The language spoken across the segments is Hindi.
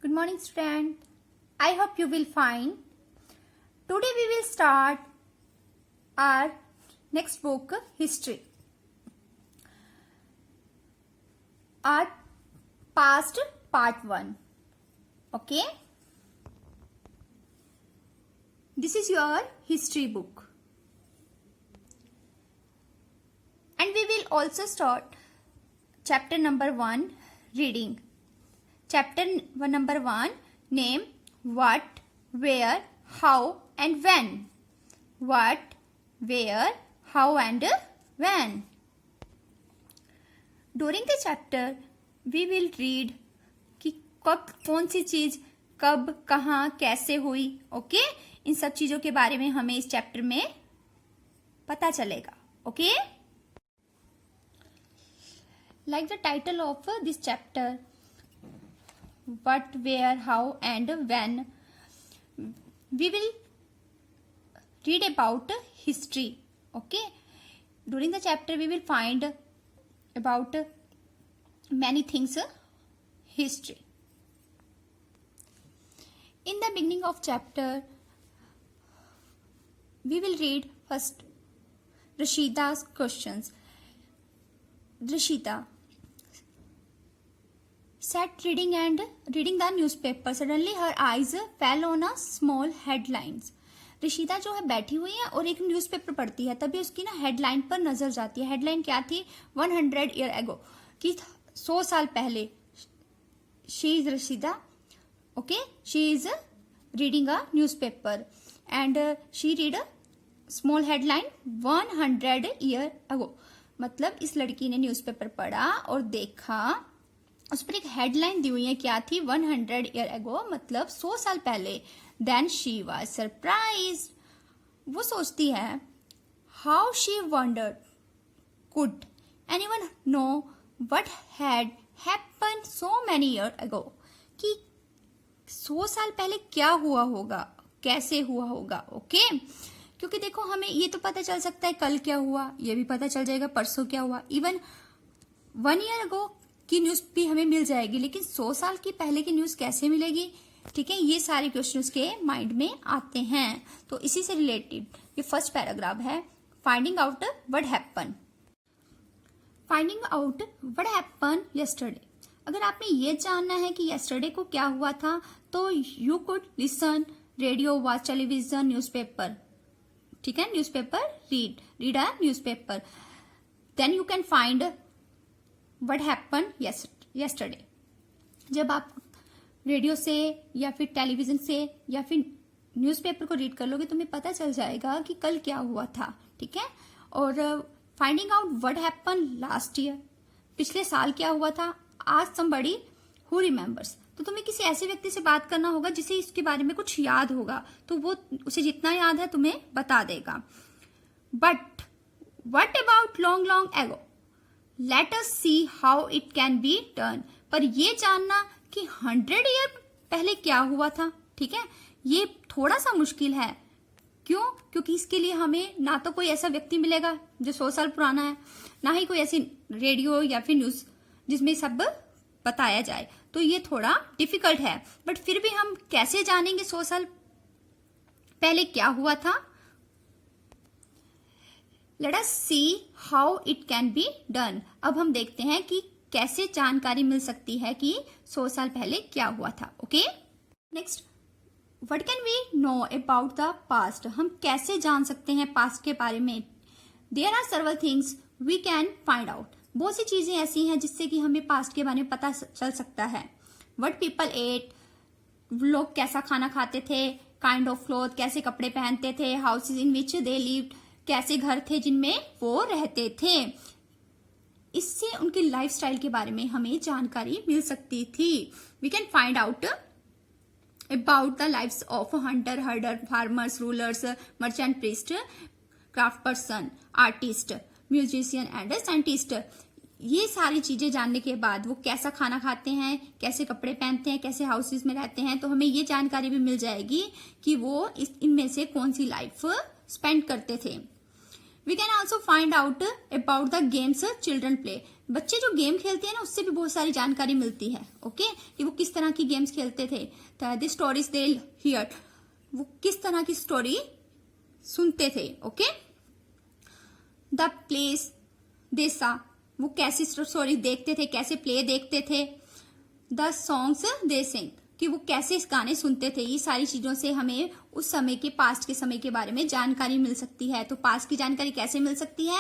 Good morning, student. I hope you will fine. Today we will start our next book, History. Our past part 1. Okay? This is your history book. And we will also start chapter number 1, reading. Chapter number 1, name, what, where, how and when. What, where, how and when. During the chapter, we will read कि कब कौन सी चीज कब कहाँ कैसे हुई. ओके, इन सब चीजों के बारे में हमें इस चैप्टर में पता चलेगा. Okay, like the title of this chapter, what, where, how and when, we will read about history. Okay, during the chapter we will find about many things history. In the beginning of chapter we will read first Rashida's questions. Rashida sat reading the newspaper. Suddenly her eyes fell on a small headlines. Rashida जो है बैठी हुई है और एक न्यूज़पेपर पढ़ती है. तभी उसकी ना हेडलाइन पर नजर जाती है. हेडलाइन क्या थी? 100 years ago, कि 100 साल पहले. She is Rashida. Okay, she is reading a newspaper and she read a small headline 100 years ago. मतलब इस लड़की ने न्यूज़पेपर पढ़ा और देखा, उस पर एक हेडलाइन दी हुई है. क्या थी? 100 years ago, मतलब 100 साल पहले. Then she was surprised. वो सोचती है, how she wondered, could anyone know what had happened so many year ago, कि 100 साल पहले क्या हुआ होगा, कैसे हुआ होगा. ओके, क्योंकि देखो हमें ये तो पता चल सकता है कल क्या हुआ, ये भी पता चल जाएगा परसों क्या हुआ. इवन 1 year अगो की न्यूज भी हमें मिल जाएगी, लेकिन 100 साल की पहले की न्यूज कैसे मिलेगी? ठीक है, ये सारे क्वेश्चन उसके माइंड में आते हैं. तो इसी से रिलेटेड ये फर्स्ट पैराग्राफ है, finding out what happen. Finding out what happen yesterday. अगर आपने ये जानना है कि यस्टरडे को क्या हुआ था, तो you could listen, radio, watch television, newspaper. ठीक है, newspaper read a newspaper. Then you can find what happen yesterday. जब आप रेडियो से या फिर टेलीविजन से या फिर न्यूज़पेपर को रीड कर लोगे, तुम्हें पता चल जाएगा कि कल क्या हुआ था. ठीक है, और finding out what happen last year, पिछले साल क्या हुआ था. आज समबडी हु रिमेम्बर्स, तो तुम्हें किसी ऐसे व्यक्ति से बात करना होगा जिसे इसके बारे में कुछ याद होगा, तो वो उसे जितना याद है तुम्हें बता देगा. But what about long long ago, let us see how it can be done. पर ये जानना कि 100 years पहले क्या हुआ था, ठीक है, ये थोड़ा सा मुश्किल है. क्यों? क्योंकि इसके लिए हमें ना तो कोई ऐसा व्यक्ति मिलेगा जो 100 साल पुराना है, ना ही कोई ऐसी रेडियो या फिर न्यूज जिसमें सब बताया जाए. तो ये थोड़ा डिफिकल्ट है. बट फिर भी हम कैसे जानेंगे 100 साल पहले क्या हुआ था? Let us see how it can be done. अब हम देखते हैं कि कैसे जानकारी मिल सकती है कि 100 साल पहले क्या हुआ था. Okay, next, what can we know about the past. हम कैसे जान सकते हैं पास्ट के बारे में? There are several things we can find out. बहुत सी चीजें ऐसी हैं जिससे कि हमें पास्ट के बारे में पता चल सकता है. व्हाट पीपल एट, लोग कैसा खाना खाते थे. काइंड ऑफ क्लॉथ, कैसे कपड़े पहनते थे. Houses in which they lived, कैसे घर थे जिनमें वो रहते थे. इससे उनकी लाइफस्टाइल के बारे में हमें जानकारी मिल सकती थी. We can find out about the lives of hunter, herder, farmers, rulers, merchant, priest, craft person, artist, musician and scientist. ये सारी चीजें जानने के बाद वो कैसा खाना खाते हैं, कैसे कपड़े पहनते हैं, कैसे हाउसेज में रहते हैं, तो हमें ये जानकारी भी मिल जाएगी कि वो इनमें से कौन सी लाइफ स्पेंड करते थे. We can also find out about the games children play. बच्चे जो गेम खेलते हैं ना उससे भी बहुत सारी जानकारी मिलती है। ओके, कि वो किस तरह की गेम्स खेलते थे। द स्टोरीज दे हियर, वो किस तरह की स्टोरी सुनते थे। ओके, द प्लेस दे सा, वो कैसी स्टोरी देखते थे, कैसे प्ले देखते थे। द सॉन्ग्स दे सिंग, कि वो कैसे गाने सुनते थे। ये सारी चीजों से हमें उस समय के, पास्ट के समय के बारे में जानकारी मिल सकती है। तो पास्ट की जानकारी कैसे मिल सकती है?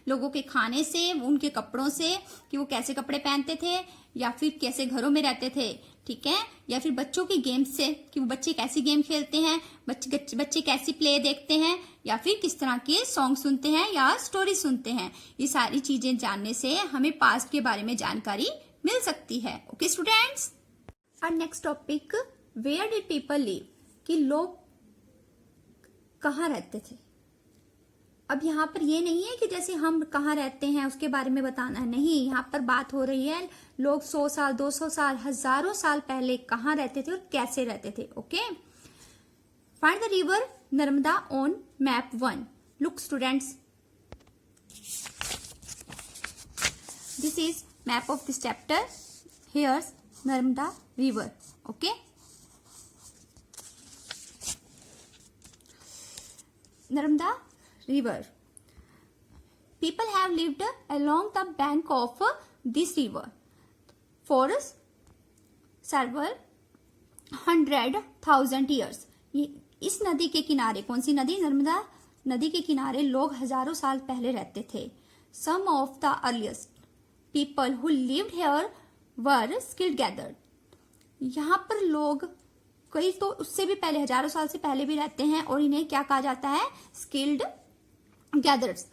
लोगों के खाने से, उनके कपड़ों से, कि वो कैसे कपड़े पहनते थे या फिर कैसे घरों में रहते थे, ठीक है, या फिर बच्चों के गेम्स से, कि वो बच्चे कैसी गेम खेलते हैं, बच्चे कैसी प्ले देखते हैं, या फिर किस तरह के सॉन्ग सुनते हैं या स्टोरी सुनते हैं। ये सारी चीजें जानने से हमें पास्ट के बारे में जानकारी मिल सकती है। ओके स्टूडेंट्स, और next topic, where did people live, कि लोग कहाँ रहते थे। अब यहाँ पर ये नहीं है कि जैसे हम कहाँ रहते हैं उसके बारे में बताना है, नहीं, यहाँ पर बात हो रही है लोग 100 साल, 200 साल, हजारों साल पहले कहाँ रहते थे और कैसे रहते थे। Okay, find the river Narmada on map 1। Look students, this is map of this chapter. Here's Narmada river. Okay, Narmada river. People have lived along the bank of this river for several 100,000 years. इस नदी के किनारे, कौन सी नदी? नर्मदा नदी के किनारे लोग हजारों साल पहले रहते थे। Some of the earliest people who lived here were skilled gatherers. यहाँ पर लोग कई तो उससे भी पहले, हजारों साल से पहले भी रहते हैं, और इन्हें क्या कहा जाता है? Skilled gathers.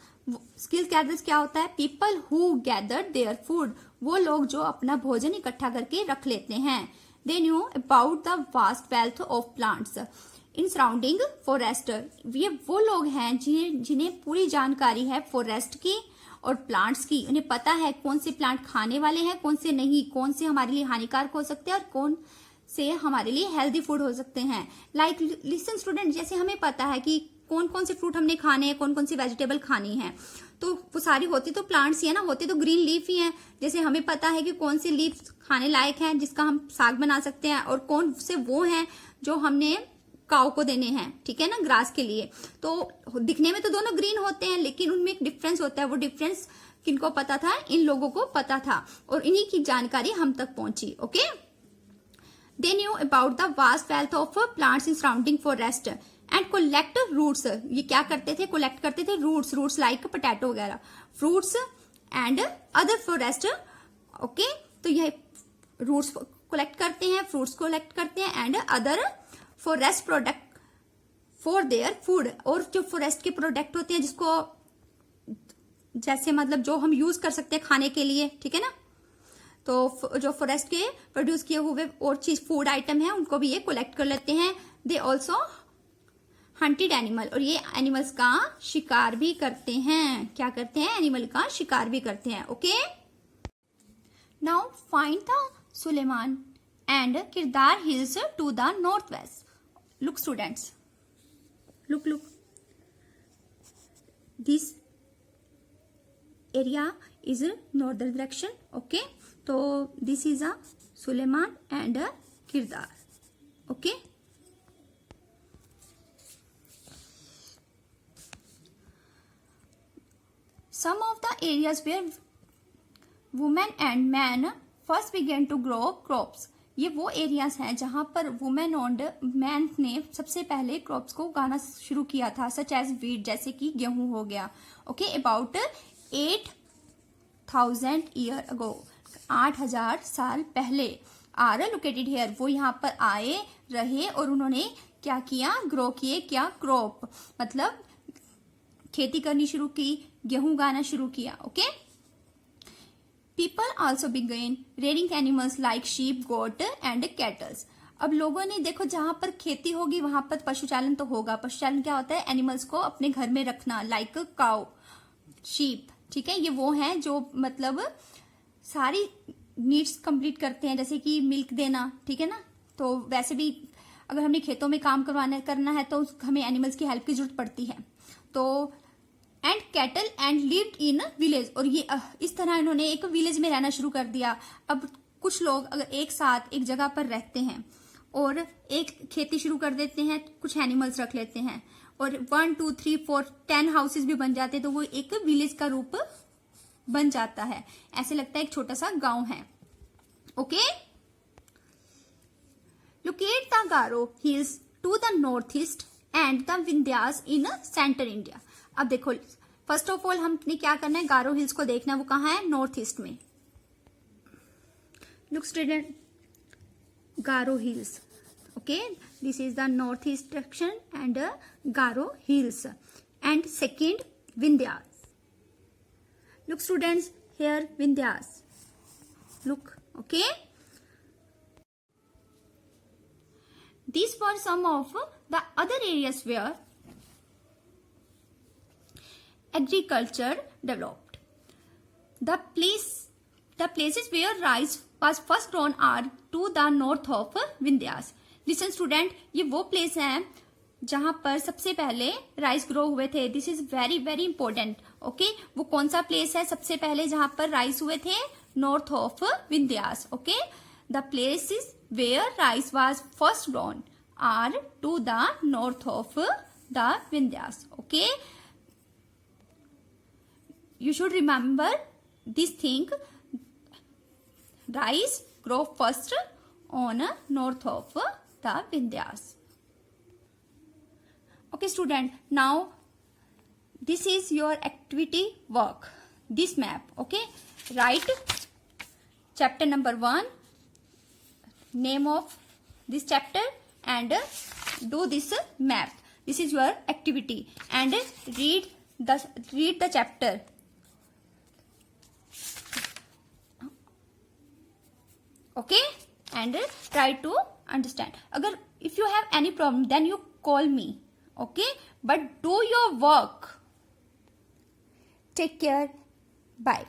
स्किल्ड गैदर्स क्या होता है? People who gather their food, वो लोग जो अपना भोजन इकट्ठा करके रख लेते हैं। दे knew about the vast wealth of plants in surrounding forest, ये वो लोग हैं जिन्हें पूरी जानकारी है फॉरेस्ट की और प्लांट्स की। उन्हें पता है कौन से प्लांट खाने वाले हैं, कौन से नहीं, कौन से हमारे लिए हानिकारक हो सकते हैं और कौन से हमारे लिए हेल्दी फूड हो सकते हैं। लाइक लिसन स्टूडेंट, जैसे हमें पता है कि कौन कौन से फ्रूट हमने खाने हैं, कौन कौन सी वेजिटेबल खानी है, तो वो सारी होती तो प्लांट्स ही है ना, होते तो ग्रीन लीफ ही हैं। जैसे हमें पता है कि कौन सी लीफ खाने लायक है जिसका हम साग बना सकते हैं, और कौन से वो हैं जो हमने काऊ को देने हैं, ठीक है ना, ग्रास के लिए। तो दिखने में तो दोनों ग्रीन होते हैं, लेकिन उनमें एक डिफरेंस होता है। वो डिफरेंस किनको पता था? इन लोगों को पता था, और इन्हीं की जानकारी हम तक पहुंची। Okay, they knew about the vast wealth of plants in surrounding forest and collect roots. ये क्या करते थे? कलेक्ट करते थे रूट्स लाइक पोटैटो वगैरह, fruits and other forest. Okay, तो ये रूट्स कलेक्ट करते हैं, फ्रूट्स कलेक्ट करते हैं, and other forest product for their food. और जो फॉरेस्ट के प्रोडक्ट होते हैं जिसको, जैसे मतलब जो हम यूज कर सकते हैं खाने के लिए, ठीक है ना, तो जो फॉरेस्ट के प्रोड्यूस किए हुए और चीज फूड आइटम है उनको भी ये कलेक्ट कर लेते हैं। दे ऑल्सो हंटेड एनिमल, और ये एनिमल्स का शिकार भी करते हैं। क्या करते हैं? एनिमल का शिकार भी करते हैं। Okay, now find the Sulaiman and Kirthar hills to the north west. Look students, look, this area is a northern direction. Okay, so this is a Suleiman and a Kirdar. Okay, some of the areas where women and men first began to grow crops. ये वो एरियाज हैं जहां पर वुमेन और मैन ने सबसे पहले क्रॉप्स को उगाना शुरू किया था, सच एज वीट, जैसे कि गेहूं हो गया। ओके, अबाउट 8,000 ईयर अगो, 8,000 साल पहले। आर लोकेटेड हेयर, वो यहाँ पर आए, रहे, और उन्होंने क्या किया? ग्रो किए। क्या? क्रॉप, मतलब खेती करनी शुरू की, गेहूं उगाना शुरू किया। Okay, People also began rearing animals like sheep, goat and cattle. अब लोगों ने देखो, जहां पर खेती होगी वहां पर पशुचालन तो होगा। पशुचालन क्या होता है? एनिमल्स को अपने घर में रखना, लाइक काउ, शीप, ठीक है। ये वो हैं जो मतलब सारी नीड्स कंप्लीट करते हैं, जैसे कि मिल्क देना, ठीक है ना। तो वैसे भी अगर हमने खेतों में काम करना है तो हमें एनिमल्स की हेल्प की जरूरत पड़ती है। तो and cattle and lived in village. और ये इस तरह इन्होंने एक विलेज में रहना शुरू कर दिया। अब कुछ लोग अगर एक साथ एक जगह पर रहते हैं और एक खेती शुरू कर देते हैं, कुछ एनिमल्स रख लेते हैं और 1 2 3 4 10 हाउसेस भी बन जाते हैं, तो वो एक विलेज का रूप बन जाता है। ऐसे लगता है एक छोटा सा गांव है। Okay, locate the Garo hills to the north east and the Vindhyas in centre India. अब देखो, फर्स्ट ऑफ ऑल हमने क्या करना है, गारो हिल्स को देखना है, वो कहाँ है, नॉर्थ ईस्ट में। Look student, Garo hills, okay, this is the northeast direction and Garo hills, and second Vindhyas. Look students, here Vindhyas, look, okay, these were some of the other areas where agriculture developed. The places where rice was first grown are to the north of Vindhyas. Listen student, ये वो प्लेस है जहां पर सबसे पहले राइस ग्रो हुए थे। This is very very important. Okay, वो कौन सा प्लेस है सबसे पहले जहां पर राइस हुए थे, north of Vindhyas. Okay, the places where rice was first grown are to the north of the Vindhyas. Okay, you should remember this thing, rice grow first on north of the Vindhyas. Okay student, now this is your activity work, this map. Okay, write chapter number 1, name of this chapter, and do this map. This is your activity, and read the chapter. Okay, and try to understand. Agar if you have any problem, then you call me. Okay, but do your work. Take care. Bye.